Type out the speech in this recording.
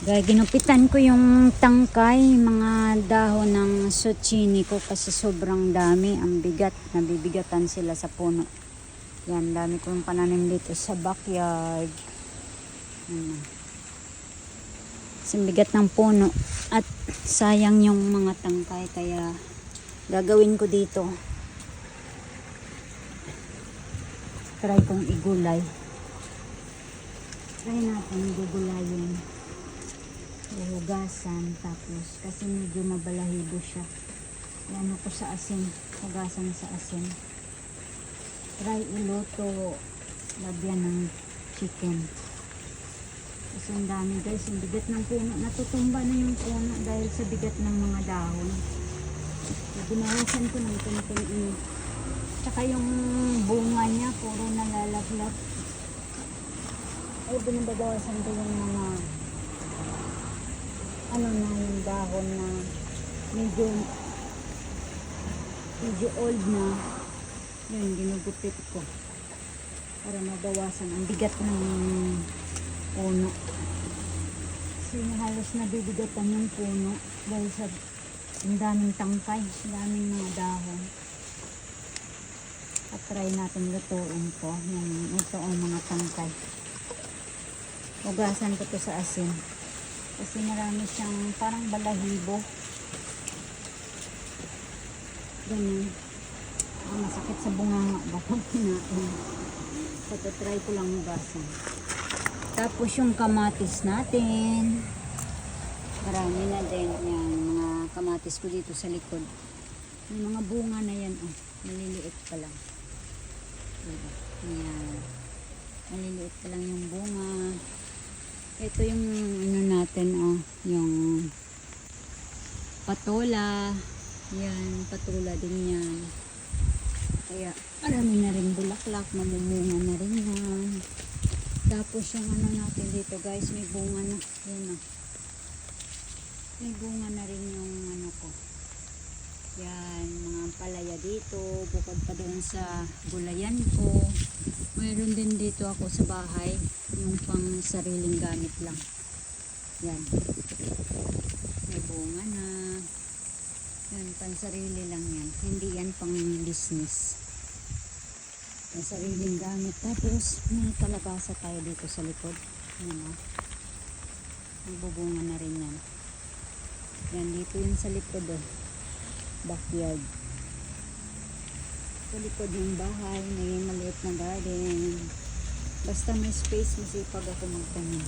Gaya ginupitan ko yung tangkay, mga dahon ng zucchini ko kasi sobrang dami, ang bigat, nabibigatan sila sa puno. Yan, dami ko yung pananim dito sa backyard. Kasi bigat ng puno at sayang yung mga tangkay, kaya gagawin ko dito. Try kong igulay. Try natin gugulayin. Hugasan, tapos kasi medyo mabalahibo siya. Yan ako sa asin, hugasan sa asin. Try iluto, lagyan ng chicken. Kasi ang dami guys, yung bigat ng puno, natutumba na yung puno dahil sa bigat ng mga dahon. Ginawasan ko ng konting tsaka yung bunga niya puro nalalaglag. Ay binabawasan ko yung mga ano na yung dahon na medyo old na. Yun, ginugupit ko para mabawasan ang bigat ng puno. Kasi halos nabibigatan yung puno dahil sa ang daming tangkay, daming mga dahon. At try natin lutuin to yung ito ang mga tangkay. Ugasan ko to sa asin kasi marami siyang parang balahibo, ganun. Masakit sa bunganga bakit kinain. So try ko lang ugasan. Tapos yung kamatis natin, marami na din yung mga kamatis ko dito sa likod. Yung mga bunga na yan, oh, maliliit pa lang. Ayan, maliliit pa lang yung bunga. Ito yung ano natin, oh, yung patola. Yan, patola din yan. Kaya marami na rin bulaklak, mamumunga na rin yan. Tapos yung ano natin dito guys, may bunga na. Yan, oh. May bunga na rin yung ano ko. Yan, mga palaya dito, bukod pa doon sa gulayan ko. Mayroon din dito ako sa bahay, yung pang sariling gamit lang. Yan. May bunga na. Yan, pang sarili lang yan. Hindi yan pang business. May sariling gamit. Tapos, may kalabasa tayo dito sa likod. Yan, oh. Nagbubunga na rin yan. Yan, dito yun sa likod, oh. Backyard. Sa likod ng bahay, may maliit na garden. Basta may space, masipag ako magtanim.